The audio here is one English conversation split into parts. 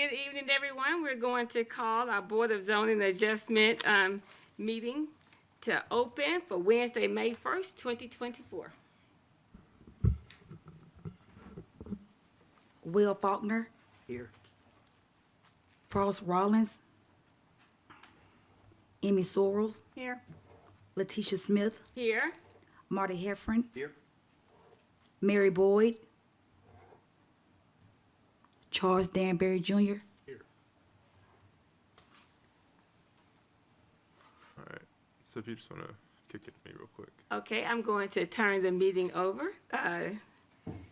good evening, everyone. We're going to call our Board of Zoning Adjustment meeting to open for Wednesday, May 1st, 2024. Will Faulkner, Here. Frost Rollins, Emmy Sorrells, Here. Letitia Smith, Here. Marty Heffron, Here. Mary Boyd, Charles Danbury Jr., Here. All right. So if you just want to kick it to me real quick. Okay, I'm going to turn the meeting over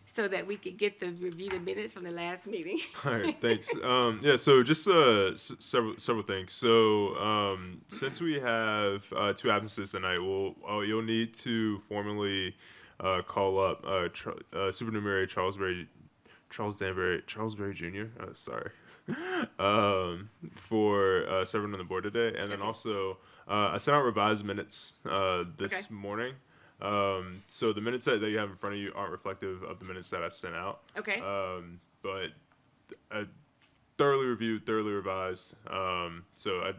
so that we could get the review the minutes from the last meeting. All right, thanks. Yeah, so just several things. So since we have two absences tonight, you'll need to formally call up supernumerary Charles Danbury Jr. Sorry, for serving on the board today, and then also I sent out revised minutes this morning. So the minutes that you have in front of you aren't reflective of the minutes that I sent out. Okay. But thoroughly reviewed, thoroughly revised. So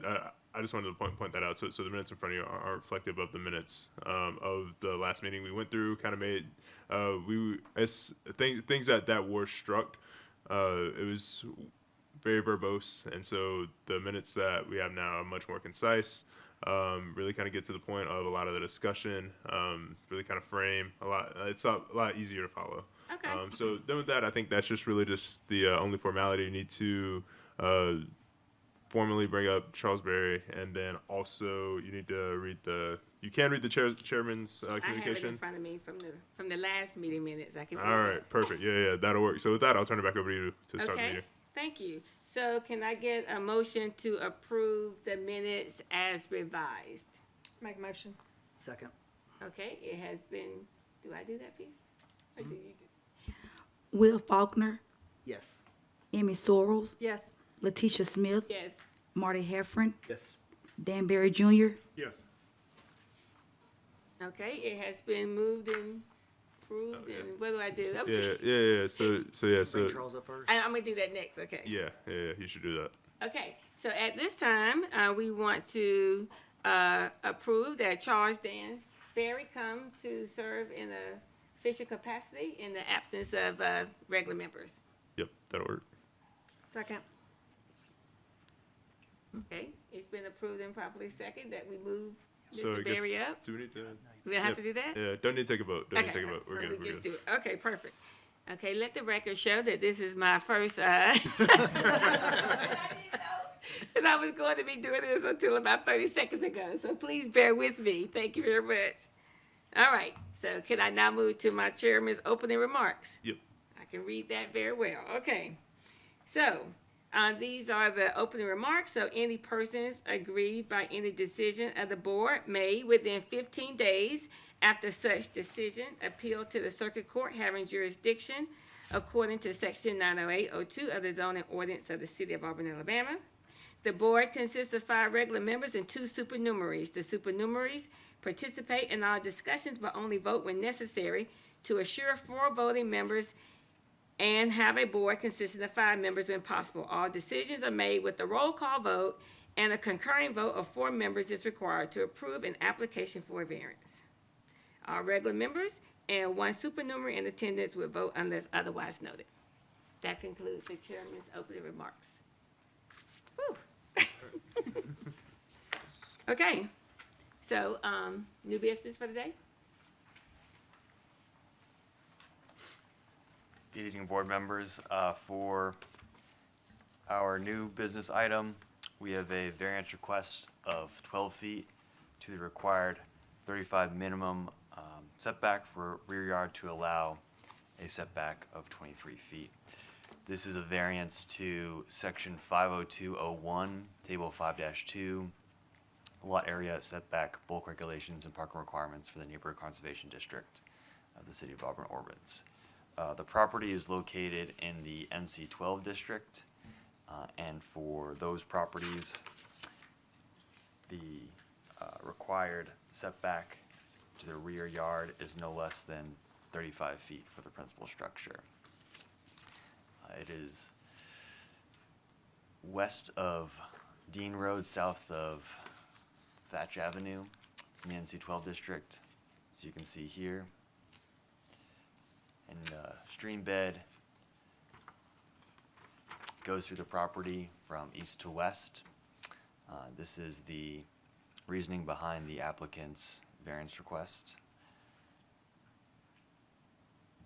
I just wanted to point that out. So the minutes in front of you aren't reflective of the minutes of the last meeting we went through. Kind of made things that were struck. It was very verbose, and so the minutes that we have now are much more concise. Really kind of get to the point of a lot of the discussion. Really kind of frame a lot. It's a lot easier to follow. Okay. So then with that, I think that's just really just the only formality. You need to formally bring up Charles Berry, and then also you need to read you can read the chairman's I have it communication. in front of me from the last meeting minutes. I can read All it. right, perfect. Yeah, that'll work. So with that, I'll turn it back over to you to start the Okay, meeting. thank you. So can I get a motion to approve the minutes as revised? Make a motion. Second. Okay, it has been, do I do that, please? Or do you do? Will Faulkner, Yes. Emmy Sorrells, Yes. Letitia Smith, Yes. Marty Heffron, Yes. Danbury Jr., Yes. Okay, it has been moved and approved, yeah. and what do I do? Yeah. So Bring Charles up first. I'm gonna do that next, okay. yeah. You should do that. Okay, so at this time, we want to approve that Charles Danbury come to serve in a official capacity in the absence of regular members. Yep, that'll work. Second. Okay, it's been approved and properly second that we move So Mr. I guess, Berry up. do we need to? We don't have Yep. to do that? Yeah, don't need to take a vote. Don't need to Okay, take a vote. We're well, good. we We're just good. do it. Okay, perfect. Okay, let the record show that this is my first, and I was going to be doing this until about 30 seconds ago, so please bear with me. Thank you very much. All right, so can I now move to my chairman's opening remarks? Yep. I can read that very well. Okay. So, these are the opening remarks. So, any persons aggrieved by any decision of the board may, within 15 days after such decision, appeal to the circuit court having jurisdiction according to section 90802 of the zoning ordinance of the city of Auburn, Alabama. The board consists of 5 regular members and 2 supernumeraries. The supernumeraries participate in all discussions but only vote when necessary to assure 4 voting members and have a board consisting of 5 members when possible. All decisions are made with a roll call vote, and a concurring vote of 4 members is required to approve an application for a variance. All regular members and 1 supernumerary in attendance would vote unless otherwise noted. That concludes the chairman's opening remarks. Whew. Okay, so new business for today? Good evening, board members. For our new business item, we have a variance request of 12 feet to the required 35 minimum setback for rear yard to allow a setback of 23 feet. This is a variance to section 50201, table 5-2, lot area setback, bulk regulations, and parking requirements for the neighborhood conservation district of the city of Auburn Orbits. The property is located in the NC 12 district, and for those properties, the required setback to the rear yard is no less than 35 feet for the principal structure. It is west of Dean Road, south of Thatch Avenue, in the NC12 district, as you can see here. And stream bed goes through the property from east to west. This is the reasoning behind the applicant's variance request.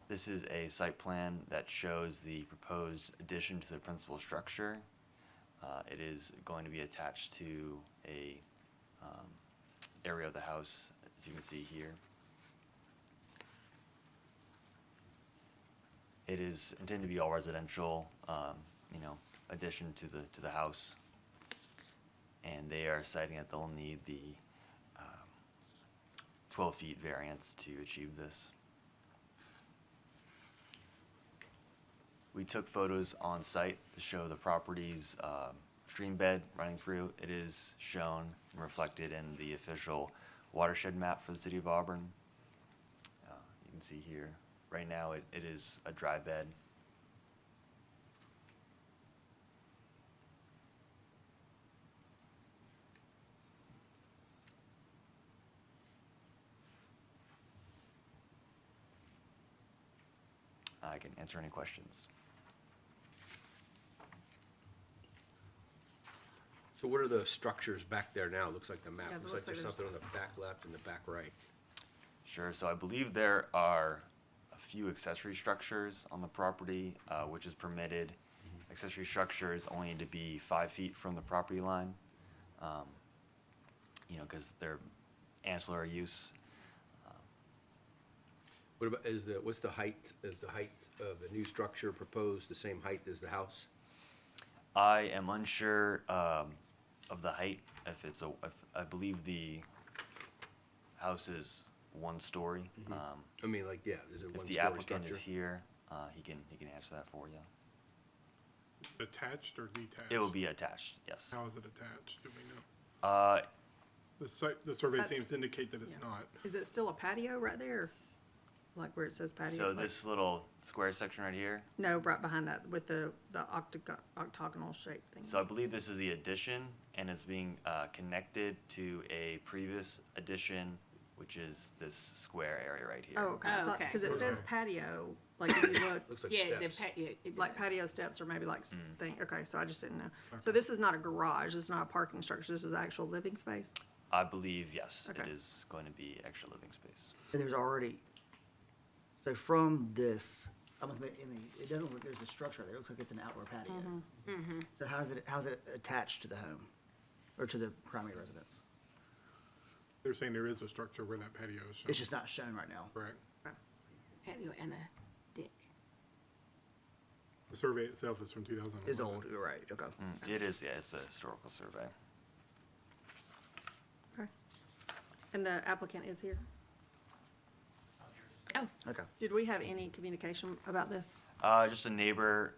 This is a site plan that shows the proposed addition to the principal structure. It is going to be attached to a area of the house, as you can see here. It is intended to be all residential, addition to the house. And they are citing that they'll need the 12 feet variance to achieve this. We took photos on site to show the property's stream bed running through. It is shown and reflected in the official watershed map for the city of Auburn. You can see here, right now it is a dry bed. I can answer any questions. So what are the structures back there now? Looks like the map, Yeah, looks looks like there's like something on the back left and the back right. Sure, so I believe there are a few accessory structures on the property, which is permitted. Accessory structures only need to be 5 feet from the property line, because they're ancillary use. What about, what's the height, is the height of the new structure proposed the same height as the house? I am unsure of the height, if I believe the house is 1 story. I mean, like, yeah, is it If one the story applicant structure? is here, he can answer that for you. Attached or detached? It will be attached, yes. How is it attached? Do we know? The survey That's- seems to indicate that it's yeah. not. Is it still a patio right there? Like where it says patio? So Like- this little square section right here, No, right behind that with the octagonal shaped thing. so I believe this is the addition, and it's being connected to a previous addition, which is this square area right here. Oh, okay. Oh, okay. Because it says patio, like if you look, Looks like Yeah, the steps. it like does. patio steps or maybe like thing. Okay, so I just didn't know. So this is not a garage. This is not a parking structure. This is actual living space. I believe, yes, it Okay. is going to be extra living space. There's already, so from this, I mean, it doesn't look like there's a structure there. It looks like it's an outdoor patio. So how's it attached to the home or to the primary residence? They're saying there is a structure where that patio is shown. It's just not shown right now. Correct. Patio and a deck. The survey itself is from 2011. It's old, you're right, okay. It is, yeah, it's a historical survey. Okay. And the applicant is here. Oh, Okay. Did we have any communication about this? Just a neighbor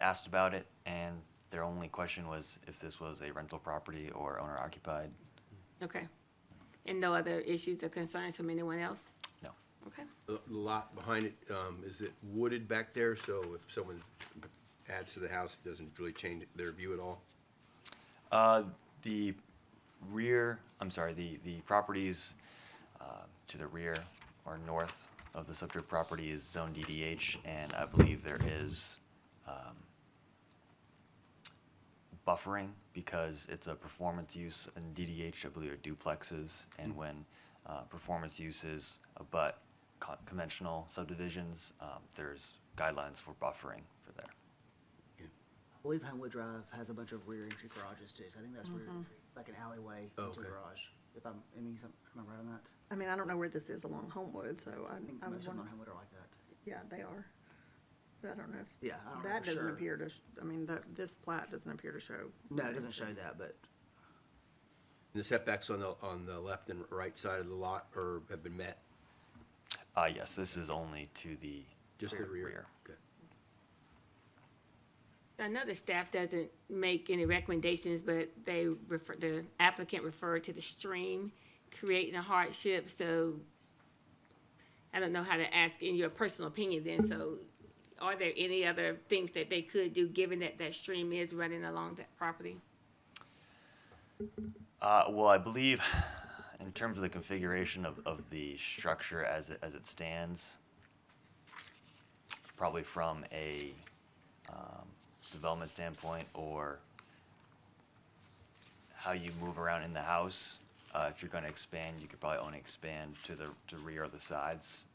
asked about it, and their only question was if this was a rental property or owner occupied. okay. And no other issues or concerns from anyone else? No. Okay. The lot behind it, is it wooded back there? So if someone adds to the house, it doesn't really change their view at all? The properties to the rear or north of the subject property is zone DDH, and I believe there is buffering because it's a performance use in DDH. I believe are duplexes, and when performance uses abut conventional subdivisions, there's guidelines for buffering for there. I believe Homewood Drive has a bunch of rear entry garages too, so I think that's rear entry, like an alleyway Oh, into a okay. garage. If I'm, am I right on that? I mean, I don't know where this is along Homewood, so I think I would most of them want on to, Homewood are like that. yeah, they are. But I don't know. Yeah, I don't know That for doesn't sure. appear to, I mean, this plat doesn't appear to show. No, it doesn't show that, but And the setbacks on the left and right side of the lot have been met? Yes, this is only to the Just the rear? Okay. I know the staff doesn't make any recommendations, but the applicant referred to the stream creating a hardship, so I don't know how to ask in your personal opinion then, so are there any other things that they could do, given that that stream is running along that property? Well, I believe in terms of the configuration of the structure as it stands, probably from a development standpoint or how you move around in the house, if you're going to expand, you could probably only expand to the rear or the sides.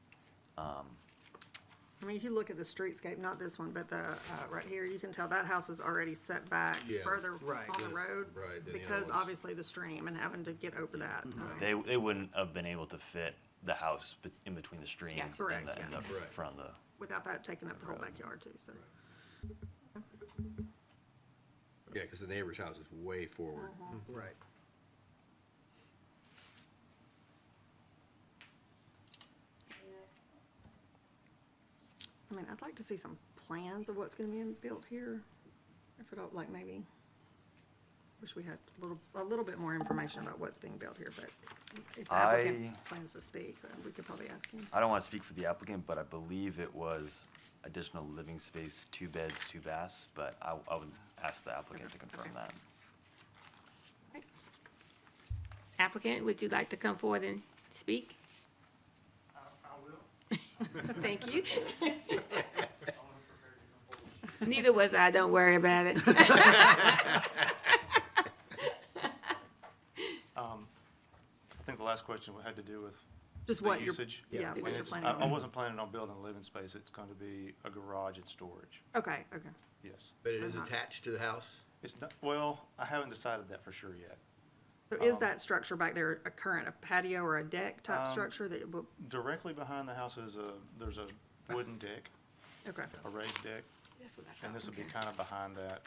I mean, if you look at the streetscape, not this one, but the, right here, you can tell that house is already set back Yeah. further Right. on the road. Right, than the Because other ones. obviously the stream and having to get over that. They wouldn't have been able to fit the house in between the stream Yeah, and correct, the, and yeah. the Right. front of the. Without that taking up the whole backyard too, so. Yeah, because the neighbor's house is way forward. Right. I mean, I'd like to see some plans of what's gonna be built here. If it, like, maybe, wish we had a little bit more information about what's being built here, but if the applicant plans to speak, we could probably ask him. I don't want to speak for the applicant, but I believe it was additional living space, 2 beds, 2 baths, but I would ask the applicant to confirm Okay. that. Applicant, would you like to come forward and speak? I will. Thank you. Neither was I, don't worry about it. I think the last question had to do with Just the what you're, usage. yeah, And what you're it's- planning I on. wasn't planning on building a living space. It's going to be a garage and storage. Okay, okay. Yes. But it So is not- attached to the house? It's not, well, I haven't decided that for sure yet. So is that structure back there a current, a patio or a deck type Um, structure that, will- Directly behind the house is there's a wooden deck, okay. a raised deck, That's what I and thought. this will be Okay. kind of behind that.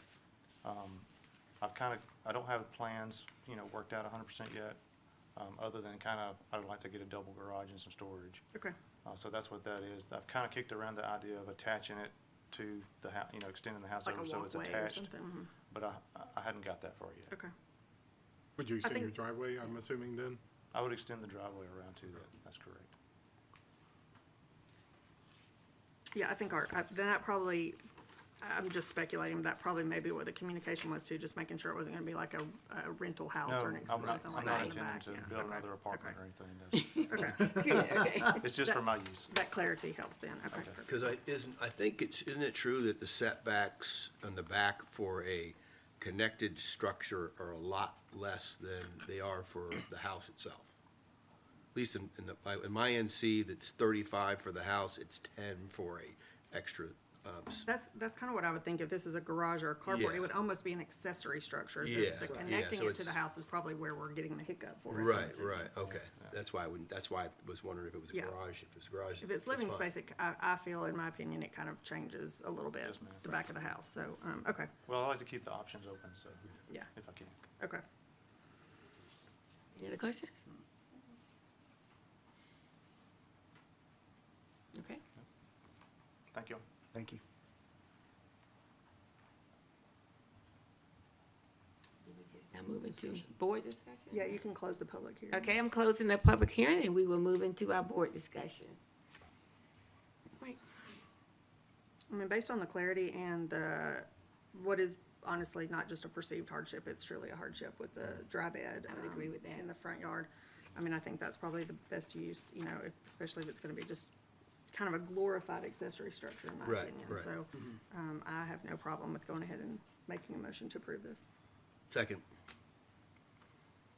I don't have plans, worked out 100% yet, other than I'd like to get a double garage and some storage. Okay, So that's what that is. I've kind of kicked around the idea of attaching it to the house, extending the house like a over so it's walkway or attached. something, mhm. But I hadn't got that far yet. Okay. Would you extend your think- driveway, I'm assuming then? I would extend the driveway around to that. That's correct. Yeah, I think then that probably, I'm just speculating, that probably maybe what the communication was too, just making sure it wasn't gonna be like a rental house No, or I'm not, something like I'm that not in the back, intending to yeah. build Okay, another apartment or okay, anything. No. Okay, Good, okay. It's just for my use. that clarity helps then, okay. perfect. Because I think isn't it true that the setbacks on the back for a connected structure are a lot less than they are for the house itself? At least in my NC, that's 35 for the house, it's 10 for a extra, That's kind of what I would think, if this is a garage or a carport, Yeah. it would almost be an accessory structure. Yeah, The right. connecting Yeah, so it to the it's- house is probably where we're getting the hiccup for it. right, okay. That's why I was wondering if it was a Yeah. garage, if it was a garage. If it's living fine. space, I feel, in my opinion, it kind of changes a little bit, Yes, ma'am. the back of the house, so, okay, Well, I like to keep the options open, so, yeah, if I can. okay. Any other questions? Okay. Thank you. Thank you. We just now move into board discussion? Yeah, you can close the public hearing. Okay, I'm closing the public hearing and we will move into our board discussion. Wait, I mean, based on the clarity and what is honestly not just a perceived hardship, it's truly a hardship with the dry bed. I would agree with that. In the front yard. I mean, I think that's probably the best use, especially if it's gonna be just kind of a glorified accessory structure, in my Right, opinion. right. So, I have no problem with going ahead and making a motion to approve this. Second,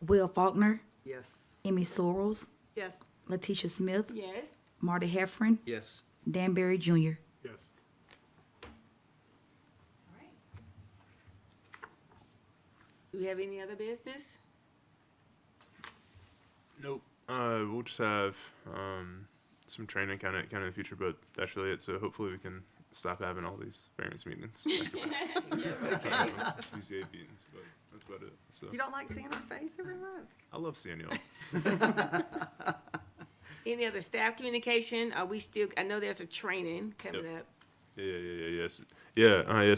Will Faulkner, Yes. Amy Sorrells, Yes. Letitia Smith, yes, Marty Heffron, yes. Dan Barry Jr. Yes. all right. Do we have any other business? Nope. We'll just have some training kind of in the future, but that's really it. So hopefully we can stop having all these variance meetings. SBCA meetings, but that's about it. So You don't like seeing our face every month? I love seeing y'all. Any other staff communication? Are we still, I know there's a training coming up. Yes.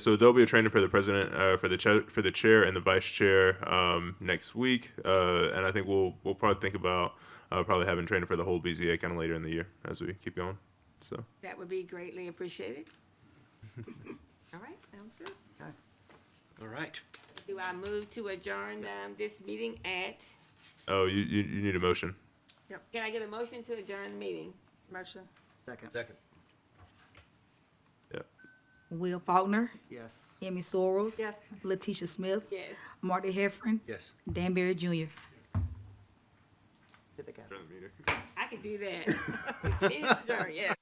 So there'll be a training for the president, for the chair and the vice chair next week, and I think we'll probably think about probably having training for the whole BZA kind of later in the year as we keep going. So That would be greatly appreciated. All right. Sounds good. All right. Do I move to adjourn this meeting at? Oh, you need a motion. Can I get a motion to adjourn the meeting? Motion. Second. Second. Yeah. Will Faulkner, Yes. Emmy Sorrells. Yes. Letitia Smith, Yes. Marty Heffron, Yes. Danbury Jr. Hit the gavel. Adjourn the meeting. I can do that. It's adjourned, yeah.